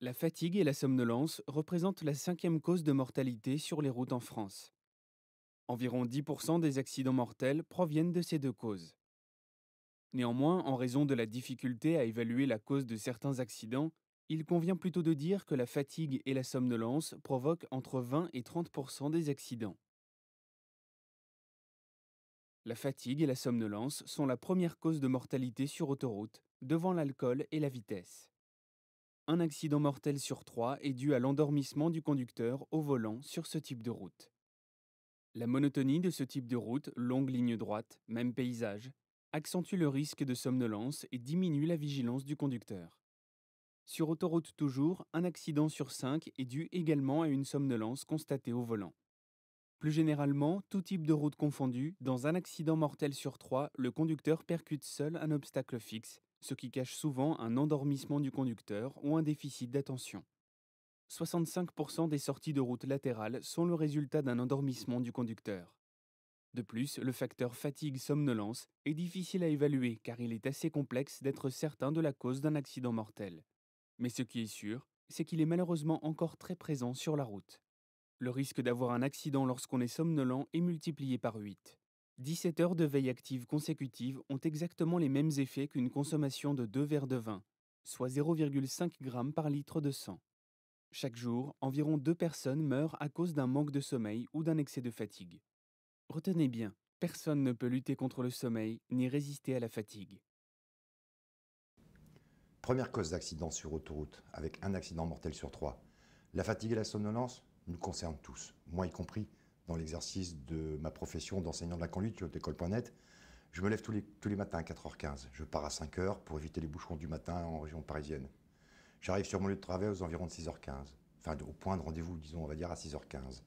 La fatigue et la somnolence représentent la cinquième cause de mortalité sur les routes en France. Environ 10% des accidents mortels proviennent de ces deux causes. Néanmoins, en raison de la difficulté à évaluer la cause de certains accidents, il convient plutôt de dire que la fatigue et la somnolence provoquent entre 20 et 30% des accidents. La fatigue et la somnolence sont la première cause de mortalité sur autoroute, devant l'alcool et la vitesse. Un accident mortel sur trois est dû à l'endormissement du conducteur au volant sur ce type de route. La monotonie de ce type de route, longue ligne droite, même paysage, accentue le risque de somnolence et diminue la vigilance du conducteur. Sur autoroute toujours, un accident sur 5 est dû également à une somnolence constatée au volant. Plus généralement, tout type de route confondu, dans un accident mortel sur 3, le conducteur percute seul un obstacle fixe, ce qui cache souvent un endormissement du conducteur ou un déficit d'attention. 65% des sorties de route latérales sont le résultat d'un endormissement du conducteur. De plus, le facteur fatigue-somnolence est difficile à évaluer car il est assez complexe d'être certain de la cause d'un accident mortel. Mais ce qui est sûr, c'est qu'il est malheureusement encore très présent sur la route. Le risque d'avoir un accident lorsqu'on est somnolent est multiplié par 8. 17 heures de veille active consécutive ont exactement les mêmes effets qu'une consommation de 2 verres de vin, soit 0,5 g par litre de sang. Chaque jour, environ 2 personnes meurent à cause d'un manque de sommeil ou d'un excès de fatigue. Retenez bien, personne ne peut lutter contre le sommeil ni résister à la fatigue. Première cause d'accident sur autoroute, avec un accident mortel sur trois. La fatigue et la somnolence nous concernent tous, moi y compris dans l'exercice de ma profession d'enseignant de la conduite sur l'école.net. Je me lève tous les matins à 4h15. Je pars à 5h pour éviter les bouchons du matin en région parisienne. J'arrive sur mon lieu de travail aux environs de 6h15. Enfin, au point de rendez-vous, disons, on va dire à 6h15.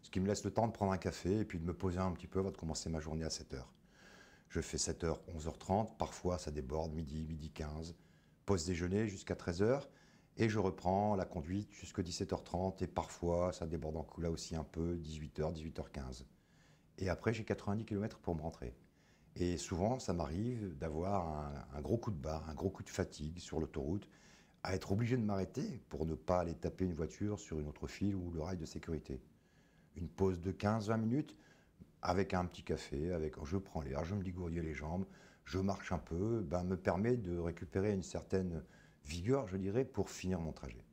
Ce qui me laisse le temps de prendre un café et puis de me poser un petit peu avant de commencer ma journée à 7h. Je fais 7h, 11h30, parfois ça déborde, midi, midi 15. Pause déjeuner jusqu'à 13h, et je reprends la conduite jusqu'à 17h30, et parfois ça déborde en coup là aussi un peu, 18h, 18h15. Et après j'ai 90 km pour me rentrer. Et souvent ça m'arrive d'avoir un gros coup de barre, un gros coup de fatigue sur l'autoroute, à être obligé de m'arrêter pour ne pas aller taper une voiture sur une autre file ou le rail de sécurité. Une pause de 15-20 minutes, avec un petit café, je prends l'air, je me ligouriais les jambes, je marche un peu, me permet de récupérer une certaine vigueur, je dirais, pour finir mon trajet.